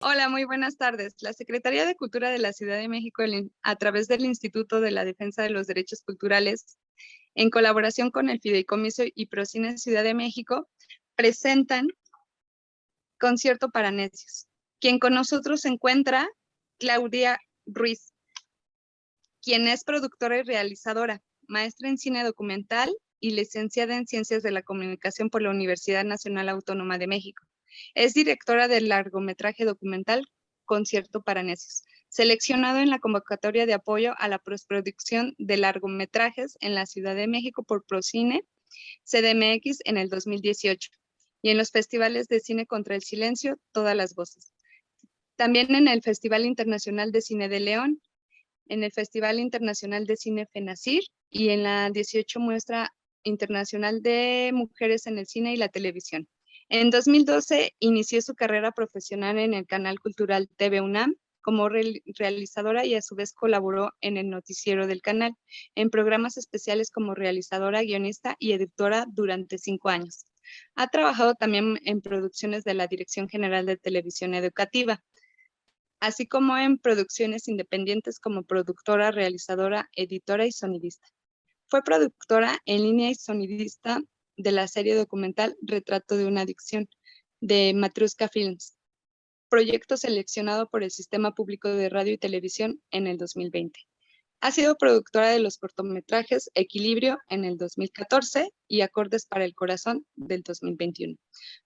Hola, muy buenas tardes. La Secretaría de Cultura de la Ciudad de México, a través del Instituto de la Defensa de los Derechos Culturales, en colaboración con el Fideicomiso y Procine Ciudad de México, presentan Concierto para Necios. Quien con nosotros se encuentra, Claudia Ruiz, quien es productora y realizadora, maestra en cine documental y licenciada en Ciencias de la Comunicación por la Universidad Nacional Autónoma de México. Es directora del largometraje documental Concierto para Necios, seleccionado en la convocatoria de apoyo a la postproducción de largometrajes en la Ciudad de México por Procine CDMX en el 2018 y en los festivales de cine contra el silencio, Todas las Voces. También en el Festival Internacional de Cine de León, en el Festival Internacional de Cine FENACIR y en la 18 Muestra Internacional de Mujeres en el Cine y la Televisión. En 2012 inició su carrera profesional en el canal cultural TV UNAM como realizadora y a su vez colaboró en el noticiero del canal, en programas especiales como realizadora, guionista y editora durante 5 años. Ha trabajado también en producciones de la Dirección General de Televisión Educativa, así como en producciones independientes como productora, realizadora, editora y sonidista. Fue productora en línea y sonidista de la serie documental Retrato de una adicción, de Matrushka Films, proyecto seleccionado por el Sistema Público de Radio y Televisión en el 2020. Ha sido productora de los cortometrajes Equilibrio en el 2014 y Acordes para el Corazón del 2021.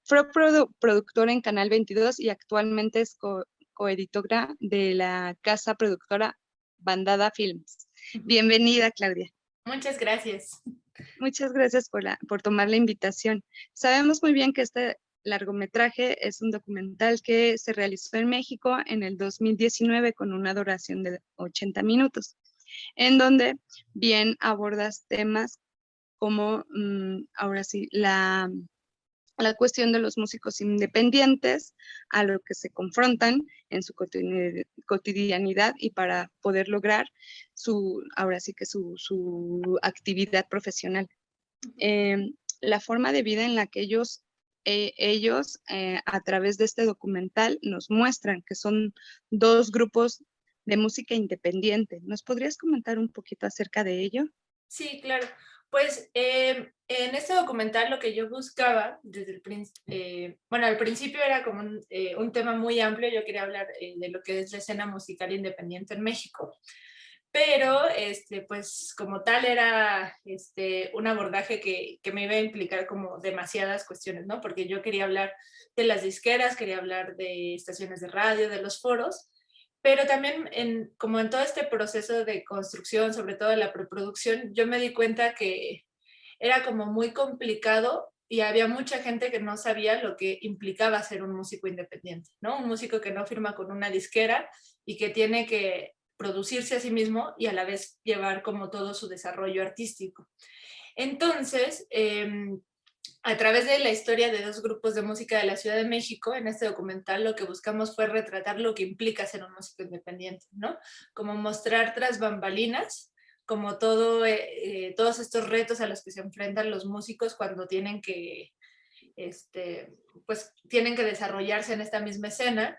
Fue productora en Canal 22 y actualmente es coeditora de la casa productora Bandada Films. Bienvenida, Claudia. Muchas gracias. Muchas gracias por tomar la invitación. Sabemos muy bien que este largometraje es un documental que se realizó en México en el 2019 con una duración de 80 minutos, en donde bien abordas temas como, ahora sí, la cuestión de los músicos independientes, a lo que se confrontan en su cotidianidad y para poder lograr ahora sí que su actividad profesional. La forma de vida en la que ellos a través de este documental nos muestran que son dos grupos de música independiente. ¿Nos podrías comentar un poquito acerca de ello? Sí, claro. Pues en este documental lo que yo buscaba bueno, al principio era como un tema muy amplio. Yo quería hablar de lo que es la escena musical independiente en México, pero pues como tal era un abordaje que me iba a implicar como demasiadas cuestiones, ¿no? Porque yo quería hablar de las disqueras, quería hablar de estaciones de radio, de los foros, pero también como en todo este proceso de construcción, sobre todo de la preproducción, yo me di cuenta que era como muy complicado y había mucha gente que no sabía lo que implicaba ser un músico independiente, ¿no? Un músico que no firma con una disquera y que tiene que producirse a sí mismo y a la vez llevar como todo su desarrollo artístico. Entonces, a través de la historia de dos grupos de música de la Ciudad de México, en este documental lo que buscamos fue retratar lo que implica ser un músico independiente, ¿no? Como mostrar tras bambalinas, como todos estos retos a los que se enfrentan los músicos cuando tienen pues tienen que desarrollarse en esta misma escena.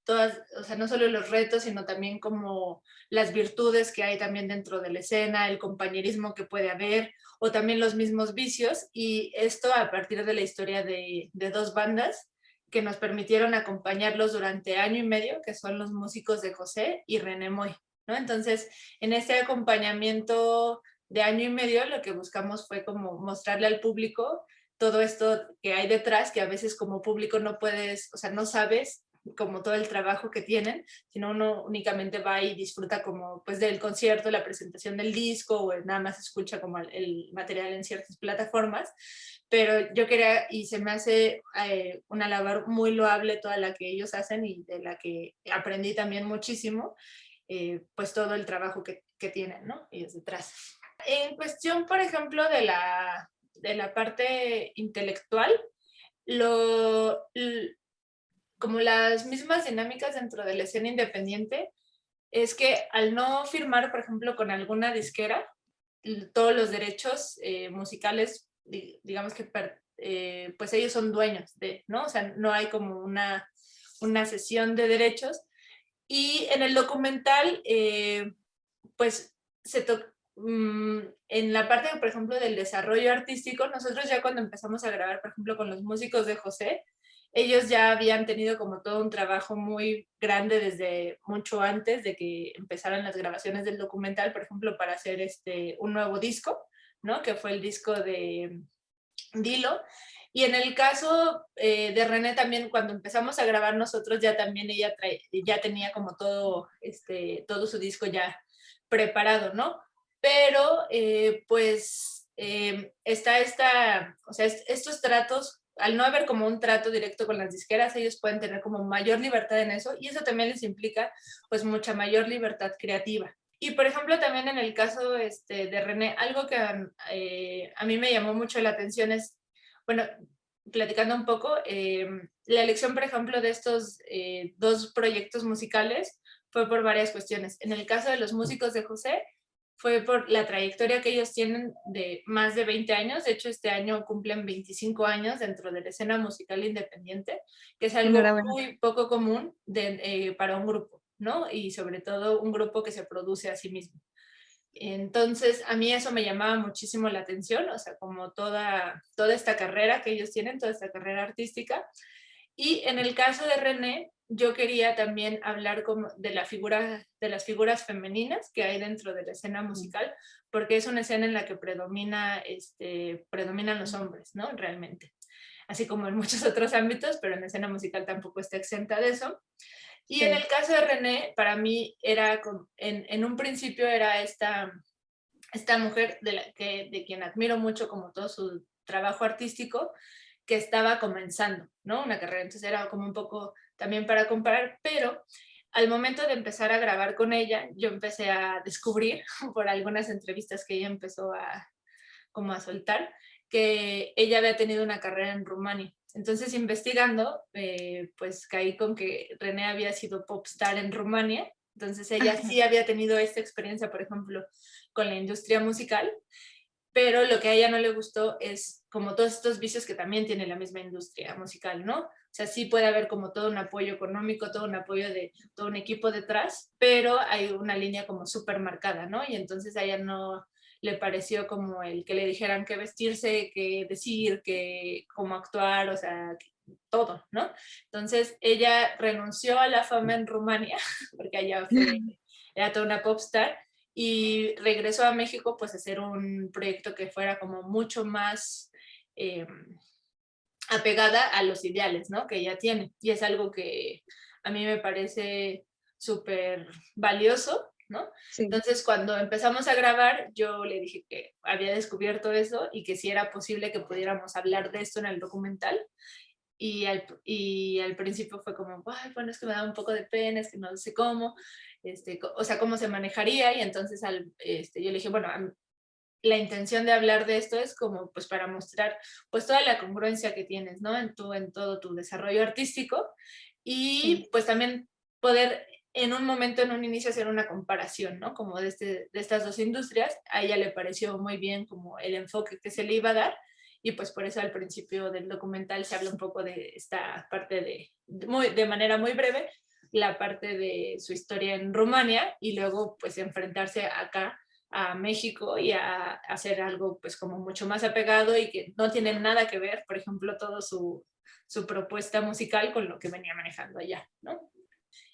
Todas, o sea, no solo los retos, sino también como las virtudes que hay también dentro de la escena, el compañerismo que puede haber, o también los mismos vicios, y esto a partir de la historia de dos bandas que nos permitieron acompañarlos durante año y medio, que son los músicos de José y René Moy, ¿no? Entonces, en este acompañamiento de año y medio, lo que buscamos fue como mostrarle al público todo esto que hay detrás, que a veces como público no puedes, o sea, no sabes como todo el trabajo que tienen, sino uno únicamente va y disfruta como pues del concierto, la presentación del disco, o nada más escucha como el material en ciertas plataformas. Pero yo quería, y se me hace una labor muy loable toda la que ellos hacen y de la que aprendí también muchísimo, pues todo el trabajo que tienen, ¿no? Ellos detrás. En cuestión, por ejemplo, de la parte intelectual, lo, como las mismas dinámicas dentro de la escena independiente, es que al no firmar, por ejemplo, con alguna disquera, todos los derechos musicales, digamos que pues ellos son dueños de, ¿no? O sea, no hay como una sesión de derechos. Y en el documental, pues en la parte, por ejemplo, del desarrollo artístico, nosotros ya cuando empezamos a grabar, por ejemplo, con los músicos de José, ellos ya habían tenido como todo un trabajo muy grande desde mucho antes de que empezaran las grabaciones del documental, por ejemplo, para hacer un nuevo disco, ¿no? Que fue el disco de Dilo. Y en el caso de René también, cuando empezamos a grabar nosotros, ya también ella ya tenía como todo su disco ya preparado, ¿no? Pero pues o sea, estos tratos, al no haber como un trato directo con las disqueras, ellos pueden tener como mayor libertad en eso, y eso también les implica pues mucha mayor libertad creativa. Y por ejemplo, también en el caso de René, algo que a mí me llamó mucho la atención es, bueno, platicando un poco, la elección, por ejemplo, de estos dos proyectos musicales fue por varias cuestiones. En el caso de los músicos de José, fue por la trayectoria que ellos tienen de más de 20 años. De hecho, este año cumplen 25 años dentro de la escena musical independiente, que es algo Enhorabuena. muy poco común para un grupo, ¿no? Y sobre todo un grupo que se produce a sí mismo. Entonces, a mí eso me llamaba muchísimo la atención, o sea, como toda esta carrera que ellos tienen, toda esta carrera artística. Y en el caso de René, yo quería también hablar como de las figuras femeninas que hay dentro de la escena musical, porque es una escena en la que predominan los hombres, ¿no? Realmente. Así como en muchos otros ámbitos, pero en la escena musical tampoco está exenta de eso. Y Sí. en el caso de René, para mí era, en un principio era esta mujer de quien admiro mucho como todo su trabajo artístico, que estaba comenzando, ¿no? Una carrera, entonces era como un poco también para comparar, pero al momento de empezar a grabar con ella, yo empecé a descubrir por algunas entrevistas que ella empezó como a soltar, que ella había tenido una carrera en Rumania. Entonces, investigando, pues caí con que René había sido popstar en Rumania. Entonces, ella sí había tenido esta experiencia, por ejemplo, con la industria musical, pero lo que a ella no le gustó es como todos estos vicios que también tiene la misma industria musical, ¿no? O sea, sí puede haber como todo un apoyo económico, todo un apoyo de todo un equipo detrás, pero hay una línea como súper marcada, ¿no? Y entonces a ella no le pareció como el que le dijeran qué vestirse, qué decir, cómo actuar, o sea, todo, ¿no? Entonces ella renunció a la fama en Rumania, porque allá era toda una popstar, y regresó a México pues a hacer un proyecto que fuera como mucho más apegada a los ideales, ¿no? Que ella tiene. Y es algo que a mí me parece súper valioso, ¿no? Sí. Entonces, cuando empezamos a grabar, yo le dije que había descubierto eso y que si era posible que pudiéramos hablar de esto en el documental. Y al principio fue como, ay, bueno, es que me da un poco de pena, es que no sé cómo, o sea, cómo se manejaría. Y entonces yo le dije, bueno, la intención de hablar de esto es como pues para mostrar pues toda la congruencia que tienes, ¿no? En todo tu desarrollo artístico, Sí. y pues también poder en un momento, en un inicio, hacer una comparación, ¿no? Como de estas dos industrias. A ella le pareció muy bien como el enfoque que se le iba a dar, y pues por eso al principio del documental se habla un poco de esta parte de manera muy breve, la parte de su historia en Rumania, y luego pues enfrentarse acá a México y a hacer algo pues como mucho más apegado y que no tiene nada que ver, por ejemplo, todo su propuesta musical con lo que venía manejando allá, ¿no?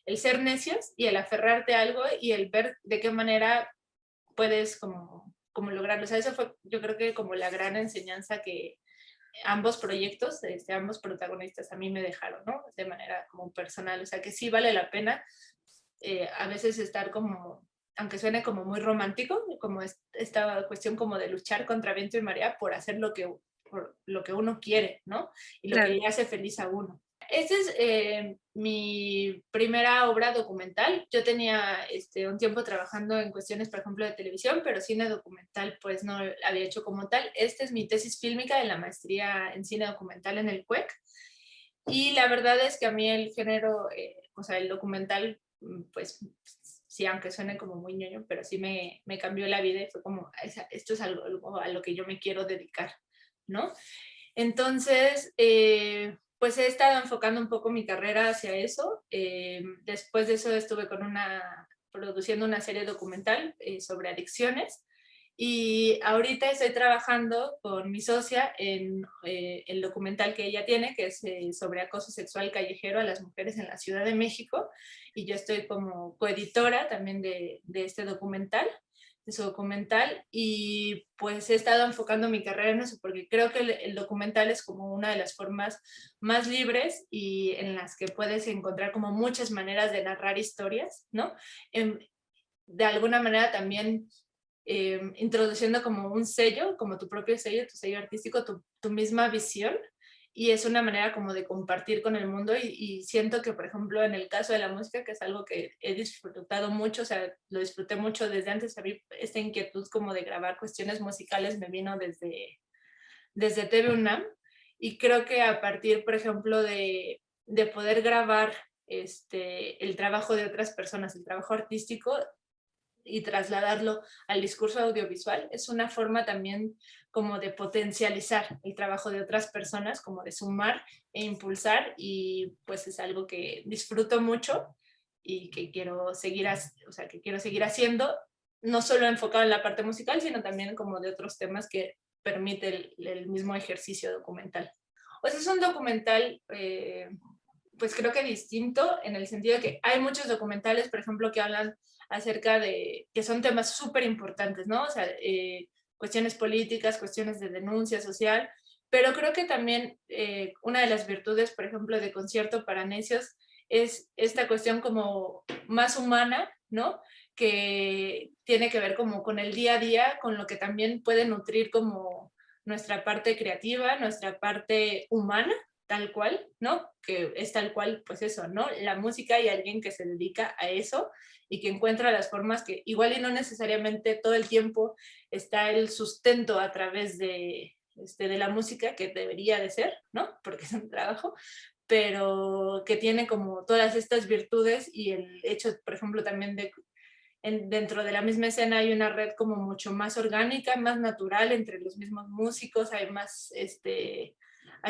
El ser necios y el aferrarte a algo y el ver de qué manera puedes como lograrlo. O sea, eso fue yo creo que como la gran enseñanza que ambos proyectos, ambos protagonistas a mí me dejaron, ¿no? De manera como personal. O sea, que sí vale la pena a veces estar como, aunque suene como muy romántico, como esta cuestión como de luchar contra viento y marea por hacer por lo que uno quiere, ¿no? Y lo que Claro. le hace feliz a uno. Esta es mi primera obra documental. Yo tenía un tiempo trabajando en cuestiones, por ejemplo, de televisión, pero cine documental pues no había hecho como tal. Esta es mi tesis fílmica de la maestría en cine documental en el CUEC. Y la verdad es que a mí el género, o sea, el documental, pues sí, aunque suene como muy ñoño, pero sí me cambió la vida y fue como, esto es algo a lo que yo me quiero dedicar, ¿no? Entonces, pues he estado enfocando un poco mi carrera hacia eso. Después de eso estuve produciendo una serie documental sobre adicciones. Y ahorita estoy trabajando con mi socia en el documental que ella tiene, que es sobre acoso sexual callejero a las mujeres en la Ciudad de México. Y yo estoy como coeditora también de este documental, de su documental. Y pues he estado enfocando mi carrera en eso, porque creo que el documental es como una de las formas más libres y en las que puedes encontrar como muchas maneras de narrar historias, ¿no? De alguna manera también introduciendo como un sello, como tu propio sello, tu sello artístico, tu misma visión, y es una manera como de compartir con el mundo y siento que, por ejemplo, en el caso de la música, que es algo que he disfrutado mucho, o sea, lo disfruté mucho desde antes, a mí esta inquietud como de grabar cuestiones musicales me vino desde TV UNAM, y creo que a partir, por ejemplo, de poder grabar el trabajo de otras personas, el trabajo artístico, y trasladarlo al discurso audiovisual, es una forma también como de potencializar el trabajo de otras personas, como de sumar e impulsar, y pues es algo que disfruto mucho y que quiero seguir, que quiero seguir haciendo, no solo enfocado en la parte musical, sino también como de otros temas que permite el mismo ejercicio documental. O sea, es un documental pues creo que distinto, en el sentido de que hay muchos documentales, por ejemplo, que hablan acerca de, que son temas súper importantes, ¿no? O sea, cuestiones políticas, cuestiones de denuncia social, pero creo que también una de las virtudes, por ejemplo, de Concierto para Necios es esta cuestión como más humana, ¿no? Que tiene que ver como con el día a día, con lo que también puede nutrir como nuestra parte creativa, nuestra parte humana, tal cual, ¿no? Que es tal cual, pues eso, ¿no? La música y alguien que se dedica a eso y que encuentra las formas que igual y no necesariamente todo el tiempo está el sustento a través de la música, que debería de ser, ¿no? Porque es un trabajo, pero que tiene como todas estas virtudes, y el hecho, por ejemplo, también dentro de la misma escena hay una red como mucho más orgánica, más natural entre los mismos músicos, hay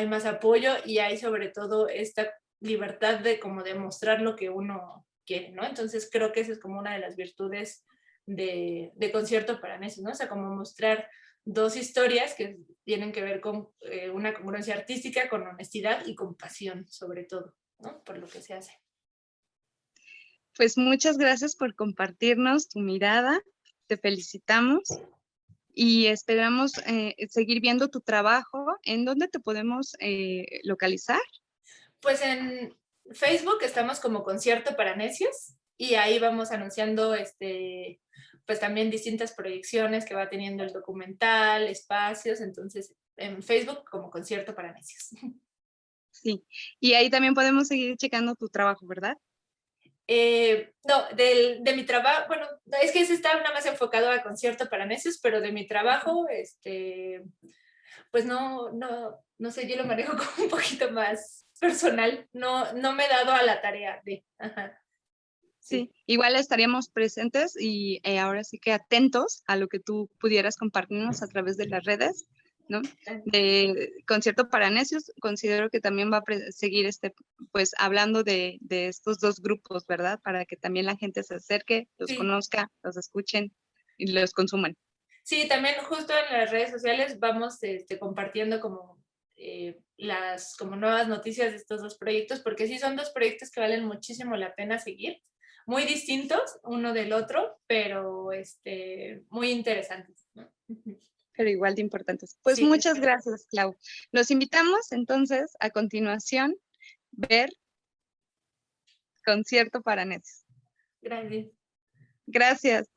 más apoyo y hay sobre todo esta libertad de como demostrar lo que uno quiere, ¿no? Entonces creo que esa es como una de las virtudes de Concierto para Necios, ¿no? O sea, como mostrar dos historias que tienen que ver con una congruencia artística, con honestidad y con pasión, sobre todo, ¿no? Por lo que se hace. Pues muchas gracias por compartirnos tu mirada, te felicitamos y esperamos seguir viendo tu trabajo. ¿En dónde te podemos localizar? Pues en Facebook estamos como Concierto para Necios, y ahí vamos anunciando pues también distintas proyecciones que va teniendo el documental, espacios, entonces en Facebook como Concierto para Necios. Sí, y ahí también podemos seguir checando tu trabajo, ¿verdad? No, de mi trabajo, bueno, es que ese está nada más enfocado a Concierto para Necios, pero de mi trabajo, pues no sé, yo lo manejo como un poquito más personal, no me he dado a la tarea de... Ajá. Sí, igual estaríamos presentes y ahora sí que atentos a lo que tú pudieras compartirnos a través de las redes, ¿no? De Concierto para Necios, considero que también va a seguir pues hablando de estos dos grupos, ¿verdad? Para que también la gente se acerque, los Sí. conozca, los escuchen y los consuman. Sí, también justo en las redes sociales vamos compartiendo como las como nuevas noticias de estos dos proyectos, porque sí son dos proyectos que valen muchísimo la pena seguir, muy distintos uno del otro, pero muy interesantes, ¿no? Pero igual de importantes. Pues Sí, muchas gracias, Clau. Los invitamos entonces a continuación ver Concierto para Necios. gracias. Gracias.